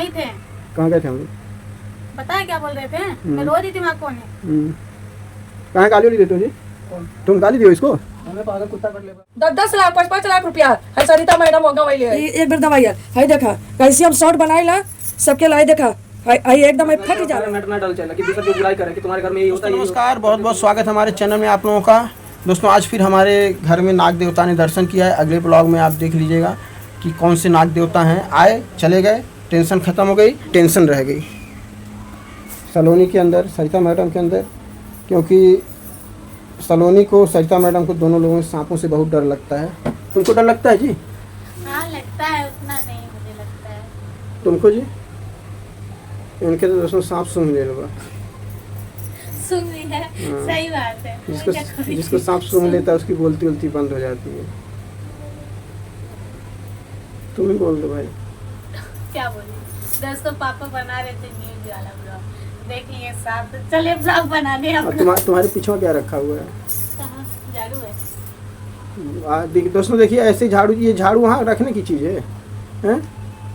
नहीं थे। कहाँ गए थे हम लोग? पता है क्या बोल रहे थे? मैं रो रही थी माँ को ने। कहाँ गाली वाली देते हो जी? तुम गाली दियो इसको? 10 लाख 5 लाख रुपया है। सरिता मैडम होगा वही एक बार दवाई है देखा कैसे हम शॉर्ट बनाई ला सबके लाई देखा आई एकदम फट जा नमस्कार, बहुत बहुत स्वागत हमारे चैनल में आप लोगों का। दोस्तों आज फिर हमारे घर में नाग देवता ने दर्शन किया है। अगले ब्लॉग में आप देख लीजिएगा कि कौन से नाग देवता हैं। आए चले गए, टेंशन ख़त्म हो गई, टेंशन रह गई सलोनी के अंदर, सरिता मैडम के अंदर। क्योंकि सलोनी को, सरिता मैडम को, दोनों लोगों सांपों से बहुत डर लगता है। तुमको डर लगता है जी? हाँ लगता है, उतना नहीं मुझे लगता है। तुमको जी? इनके तो दोस्तों सांप सूंघ ले लो। सुन रही है, सही बात है। जिसको सांप सूंघ लेता है उसकी बोलती उल्टी बंद हो जाती है। तुम ही बोल दो भाई। क्या बोली? दोस्तों पापा बना रहे थे न्यूज वाला ब्लॉग, देख लिए साथ, तो चले ब्लॉग बनाने हम। तुम्हारे पीछे क्या रखा हुआ है? झाड़ू है। दोस्तों देखिए, ऐसे झाड़ू, ये झाड़ू वहाँ रखने की चीज़ है, हैं?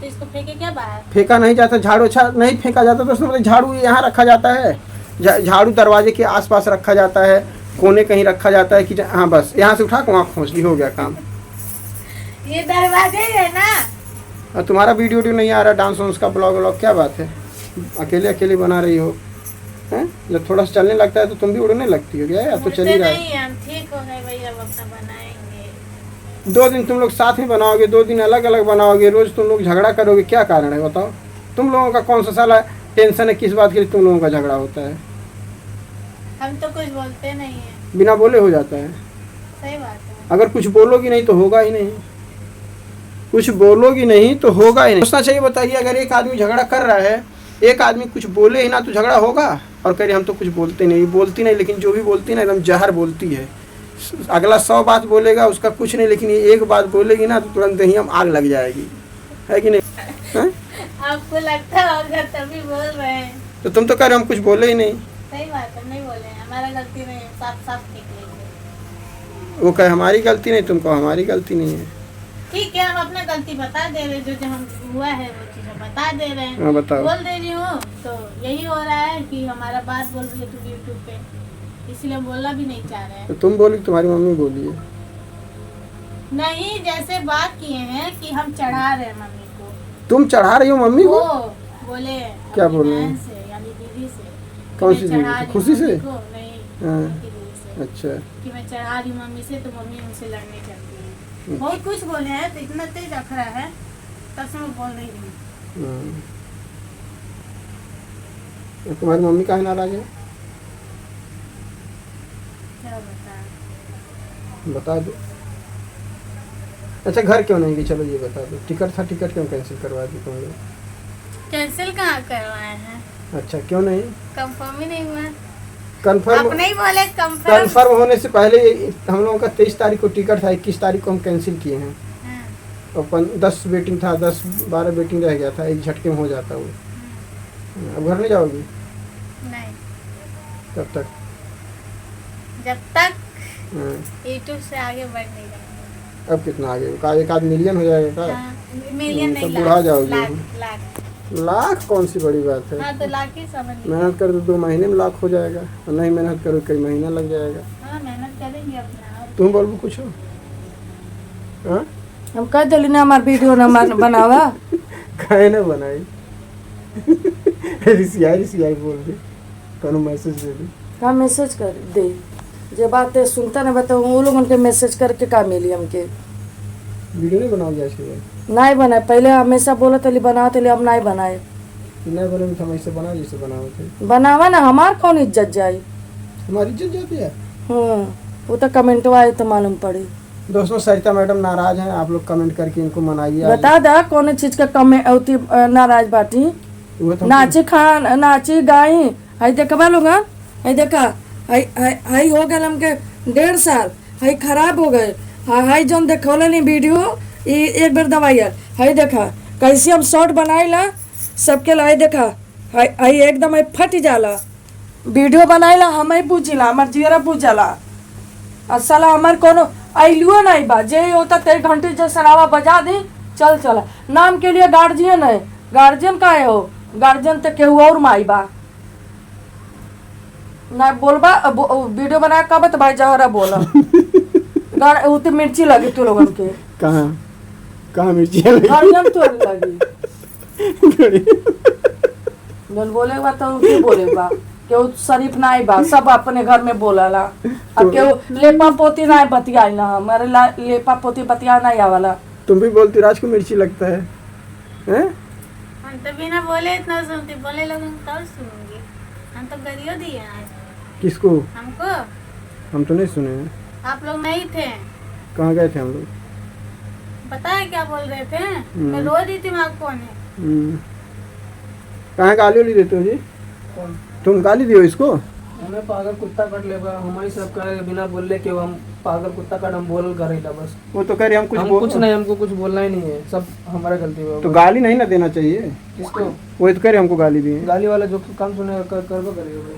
तो इसको फेंके क्या बाहर? फेंका नहीं जाता झाड़ू, अच्छा नहीं फेंका जाता दोस्तों। मतलब झाड़ू यहाँ रखा जाता है, झाड़ू दरवाजे के आसपास रखा जाता है, कोने कहीं रखा जाता है कि हाँ बस यहाँ से उठा के वहाँ खोस ली, हो गया काम। ये दरवाजे है ना। और तुम्हारा वीडियो नहीं आ रहा, डांस वांस का ब्लॉग व्लॉग, क्या बात है? अकेले अकेले बना रही हो, हैं? जब थोड़ा सा चलने लगता है तो तुम भी उड़ने लगती हो क्या? या तो चली रहा है। हम ठीक हो गए भैया, अब अपना बनाएंगे। 2 दिन तुम लोग साथ में बनाओगे, 2 दिन अलग अलग बनाओगे, रोज तुम लोग झगड़ा करोगे, क्या कारण है बताओ? तुम लोगों का कौन सा साला टेंशन है? किस बात के लिए तुम लोगों का झगड़ा होता है? हम तो कुछ बोलते नहीं है। बिना बोले हो जाता है। सही बात है। अगर कुछ बोलोगी नहीं तो होगा ही नहीं, कुछ बोलोगी नहीं तो होगा ही नहीं। सोचना चाहिए। बताइए, अगर एक आदमी झगड़ा कर रहा है, एक आदमी कुछ बोले ही ना तो झगड़ा होगा। और कह रही हम तो कुछ बोलते नहीं, बोलती नहीं, लेकिन जो भी बोलती ना एकदम जहर बोलती है। अगला 100 बात बोलेगा उसका कुछ नहीं, लेकिन ये एक बात बोलेगी ना तो तुरंत ही हम आग लग जाएगी, है कि नहीं? है? आपको लगता होगा तभी बोल रहे हैं। तो तुम तो कह रहे हम कुछ बोले ही नहीं। सही बात है, नहीं बोले हैं, हमारा गलती नहीं है, साफ साफ ठीक लेंगे। वो कहे हमारी गलती नहीं, तुमको हमारी गलती नहीं है। ठीक है, हम अपना गलती बता दे रहे, जो हम हुआ है वो चीज हम बता दे रहे हैं। हाँ बताओ। बोल दे रही हूँ तो यही हो रहा है कि हमारा बात बोल रही है तुम यूट्यूब पे, इसलिए हम बोलना भी नहीं चाह रहे हैं। तो तुम बोली, तुम्हारी मम्मी बोली है? नहीं, जैसे बात किए हैं कि हम चढ़ा रहे हैं मम्मी को। तुम चढ़ा रही हो मम्मी को? बोले क्या बोल रहे हैं? यानी दीदी से। कौन सी दीदी? खुशी से? नहीं, हाँ। दीदी से। अच्छा, कि मैं चढ़ा रही मम्मी से, तो मम्मी उनसे लड़ने चलती है। बहुत कुछ बोले हैं, तो इतना तेज अखरा है, तब से मैं बोल नहीं रही। तुम्हारी मम्मी काहे नाराज है? क्या बता दो। अच्छा घर क्यों नहीं गई, चलो ये बता दो। टिकट था, टिकट क्यों कैंसिल करवा दी तुम लोग? कैंसिल कहाँ करवाए हैं? अच्छा क्यों नहीं? कंफर्म ही नहीं हुआ। कंफर्म? आप नहीं बोले कंफर्म। कंफर्म होने से पहले हम लोगों का 23 तारीख को टिकट था, 21 तारीख को हम कैंसिल किए हैं। और 10 वेटिंग था, 10-12 वेटिंग रह गया था, एक झटके में हो जाता वो। अब घर नहीं जाओगी? नहीं। कब तक? जब तक यूट्यूब से आगे बढ़ नहीं जाएंगे। अब कितना आगे? एक आध मिलियन हो जाएगा का? मिलियन तो नहीं, बुढ़ा जाओगी। लाख। लाख कौन सी बड़ी बात है? हाँ तो लाख ही समझ लीजिए। मेहनत कर तो 2 महीने में लाख हो जाएगा, और नहीं मेहनत करो कई महीना लग जाएगा। हाँ मेहनत करेंगे अपना। तुम बोल कुछ हो? हाँ हम कह दिली ना हमार वीडियो ना बनावा काहे ना बनाई? रिसियाई बोल दे, कौन मैसेज दे दे। का मैसेज कर दे, जे बात है सुनता ना बताओ, वो लोगों के मैसेज करके का मिली हमके? वीडियो नहीं बनाओगे आज के बाद? नहीं बनाए, पहले हमेशा बोला तली बनाओ तली, अब नहीं बनाए। नहीं बने तो हम ऐसे बनाओ जैसे बनाओ थे। बनावा ना, हमार कौन इज्जत जाई? हमारी इज्जत जाती है। वो तो कमेंटवा आए तो मालूम पड़ी। दोस्तों सरिता मैडम नाराज हैं, आप लोग कमेंट करके इनको मनाइए। बता दा कौन चीज का कमेंट नाराज बाटी? नाची खान नाची गाई, हई देखा लोग, हई देखा, हई हो गए हमके 1.5 साल, हई खराब हो गए। हई जौन देखौले नहीं वीडियो, एक बार दवाई हई देखा कैसे हम शॉर्ट बनाई ला सबके लाई देखा, हई एकदम हई फट जाला। वीडियो बनाई ला हम ही पूछिला, हमार जियरा पूछला, असला हमार कोनो आइलुओ नहीं बा। जे होता 1 घंटे जो सरावा बजा दी, चल चला। नाम के लिए गार्जियन है, गार्जियन का है हो, गार्जियन तो केहू और माई बा ना बोलबा। वीडियो बना कब तो भाई जहरा बोला उतनी मिर्ची लगी तू लोगन के। कहाँ कहाँ मिर्ची लगी? गार्जियन तो लगी जन बोले बा तो क्यों बोले बा केहू शरीफ नाई बा, सब अपने घर में बोलाला। अब केहू लेपा पोती ना बतियाई ना, हमारे लेपा पोती बतिया नहीं आवाला। तुम भी बोलती राज को मिर्ची लगता है हैं? हम तो बिना बोले इतना सुनती, बोले लोगों तब सुनूंगी। हम तो गरियो दिए हैं किसको? हमको। हम तो नहीं सुने हैं। आप लोग नहीं थे, कहाँ गए थे हम लोग? पता है क्या बोल रहे थे? मैं रो दी थी माँ को ने। कहाँ गाली वाली देते हो जी? तुम गाली दियो इसको? हमें पागल कुत्ता काट लेगा, हमारी सब कहे बिना बोलने के हम पागल कुत्ता काट हम बोल करेगा बस। वो तो कह रहे हम कुछ नहीं, हमको कुछ बोलना ही नहीं है, सब हमारा गलती है। तो गाली नहीं ना देना चाहिए किसको? वो तो कह रहे हमको गाली दिए। गाली वाला जो काम सुने करबो करेगा भाई।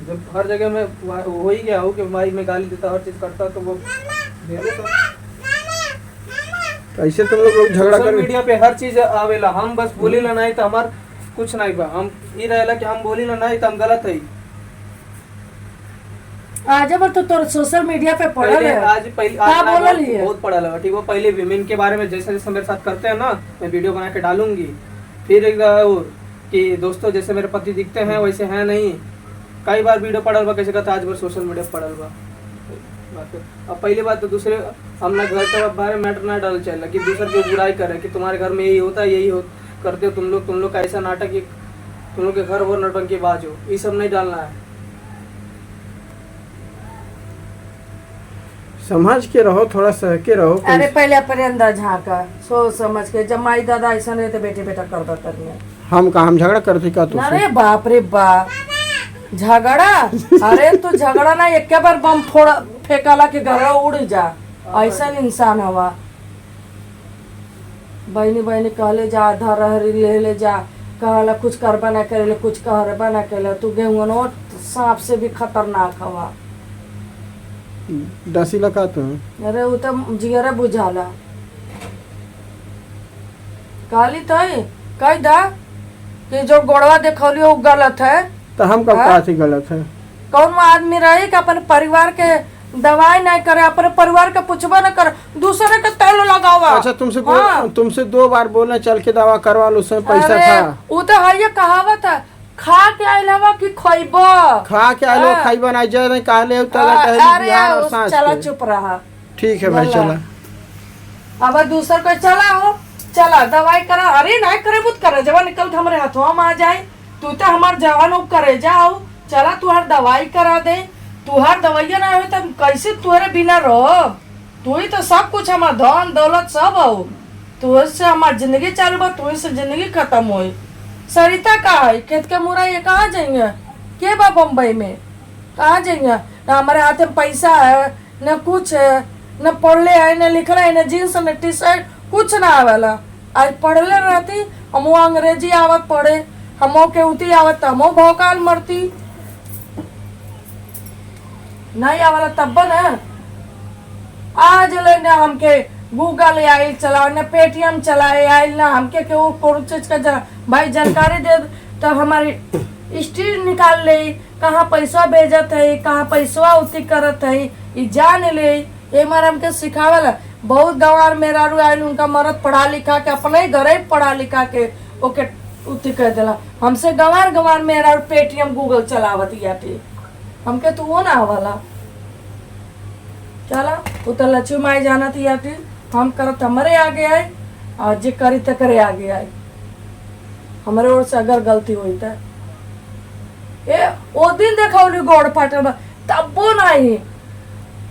जब हर जगह में हो ही गया हो कि भाई मैं गाली देता हर चीज करता तो वो दे दे। तो ऐसे तुम लोग झगड़ा कर मीडिया पे हर चीज आवेला, हम बस बोली ला नहीं तो हमार कुछ नहीं बा। हम ये रहेला कि हम बोली ला नहीं तो हम गलत है। आज अब तो सोशल मीडिया पे पढ़ा है। आज बहुत पढ़ा लगा ठीक। वो पहले विमेन के बारे में जैसे जैसे मेरे साथ करते हैं ना, मैं वीडियो बना के डालूंगी। फिर एक कि दोस्तों जैसे मेरे पति दिखते हैं वैसे हैं नहीं। कई बार वीडियो पढ़ल बा, कैसे कहता आज बार सोशल मीडिया पढ़ल बा। अब पहली बात तो दूसरे हम ना घर के बारे में मैटर ना डाल चाहिए कि दूसरे की बुराई करे कि तुम्हारे घर में यही होता है, यही करते हो तुम लोग का ऐसा नाटक, तुम लोग के घर वो नटंकी बाज हो, ये सब नहीं डालना है। समझ के रहो, थोड़ा सह के रहो। अरे पहले अपने अंदर झाँका, सोच समझ के। जब माई दादा ऐसा नहीं तो बेटे बेटा कर दो करने। हम झगड़ा करते का तुमसे? अरे बाप रे बाप झगड़ा। अरे तू झगड़ा ना एक बार बम फोड़ा फेंकाला के घर उड़ जा, ऐसा इंसान हवा। बहनी बहनी कहले जा, आधा ले जा, कहला कुछ करबा ना करे, कुछ कहबा ना करे। तू गेहूं सांप से भी खतरनाक हवा। डसी लगा तुम? अरे वो तो जिगरा बुझाला। काली तो कह दा कि जो गोड़वा देखौली वो गलत है। तो हम कब कहा थी गलत है? कौन आदमी रहे कि अपने परिवार के दवाई नहीं करे, अपने परिवार के पूछबा न करे, दूसरे के तेल लगावा। अच्छा तुमसे 2 बार बोलना चल के दवा करवा लो, उसमें पैसा था। वो तो है कहावत है, खा के आइलवा कि खइबो। खा के आइलो खइबा नहीं जाए नहीं कहले बिहान और सांस। चला चुप रहा। ठीक है भाई चला। अब दूसर को चला हो, चला दवाई करा। अरे नहीं करे बुत करे, जब निकल के हमारे हाथों में आ जाए। तू तो हमार जवान हो करे जाओ, चला तुहार दवाई करा दे। तुहार दवाइया ना हो तो कैसे तुहरे बिना रहो? तू ही तो सब कुछ, हमार धन दौलत सब हो। तू से हमार जिंदगी चालू बा, तू से जिंदगी खत्म हुई। सरिता कहाँ है? खेत के मुरा ये कहाँ जाएंगे? के बा बम्बई में कहाँ जाएंगे? न हमारे हाथ में पैसा है, न कुछ है, न पढ़ले है, न लिखले है, न जीन्स न टी शर्ट कुछ ना आवेला। आज पढ़ले रहती हमो अंग्रेजी आवत पढ़े, हमो के उती आवत हमो भौकाल मरती। नहीं आवाला तब न आज ले न हमके गूगल आई चलाओ, न पेटीएम चलाए आई, न हमके के वो चीज का भाई जानकारी दे तो हमारी स्टील निकाल ले, कहाँ पैसा भेजत है, कहाँ पैसा उती करत है, ये जान ले। ये मारे हमके सिखावला। बहुत गंवार मेरा रू आयल, उनका मरद पढ़ा लिखा के अपने घरे पढ़ा लिखा के ओके उती कह दिला। हमसे गंवार मेरा पेटीएम गूगल चलावत याटी, हमके तो वो ना वाला। चला वो तो लक्ष्मी माई जाना थी याटी, हम करत हमारे आगे आए और जे करी तो करे आगे आए। हमारे ओर से अगर गलती हुई तो ए वो दिन देखा गोड़ फाटल तब वो नहीं।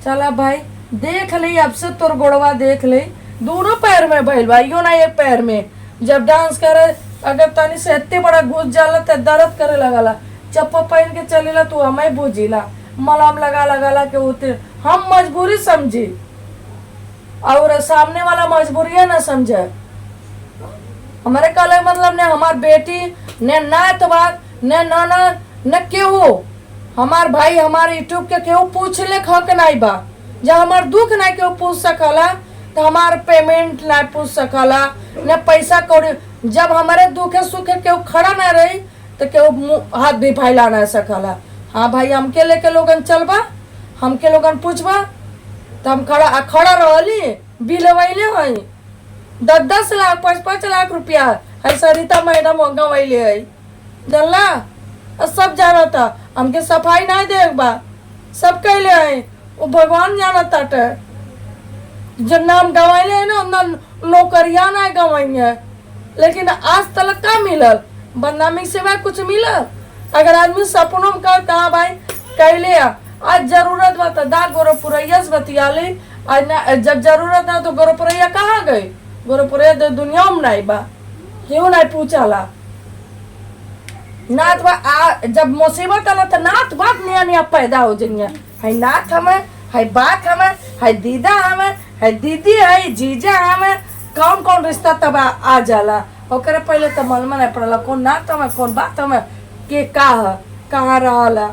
चला भाई देख ली, अब से तोर गोड़वा देख ली, दोनों पैर में भइल बा, यो ना एक पैर में। जब डांस करे अगर तनी से इतने बड़ा घुस जाला तो दर्द करे लगला। चप्पल पहन के चलेला तू हमें बुझिला, मलहम लगा के उतर। हम मजबूरी समझी और सामने वाला मजबूरी ना समझे। हमारे कहले मतलब ने हमार बेटी ने नात बात ने नाना न केहू, हमार भाई हमारे यूट्यूब के केहू पूछ ले खक नहीं बा। जब हमार दुख नहीं केहू पूछ सकला तो हमार पेमेंट नहीं पूछ सकला, न पैसा कौड़ी जब हमारे दुखे सुखे केहू खड़ा ना रही तो केहू हाथ भी फैला ना सकला। हाँ भाई हमके लेके लोगन चलबा, हमके लोगन पूछबा तो हम खड़ा रहली बिलवैले हई 10-10 लाख 5-5 लाख रुपया है सरिता मैडम गंवैले है जानला। सब जानता हमके सफाई नहीं देबा सब कैले है वो भगवान जानता टे। जो नाम गंवैले है ना नौकरिया नहीं गंवाई, लेकिन आज तक का मिलल बदनामी से भाई कुछ मिलल। अगर आदमी सपनों में कहता हाँ भाई कैले आज जरूरत बता दा गोरपुरैया से बतियाली, आज ना जब जरूरत है तो गोरपुरैया कहाँ गई? गोरपुरैया तो दुनिया में नहीं बा, क्यों नहीं पूछला। नाथ बा जब मुसीबत आना तो नाथ बात नया नया पैदा हो जाइए। है नाथ हमें, है बात हमें, है दीदा हमें, है दीदी है जीजा हमें, कौन कौन रिश्ता तब आ जाला। ओकरे पहले तो मन में नहीं पड़ला कौन नाथ हमें कौन बात हमें के का है कहाँ रहला।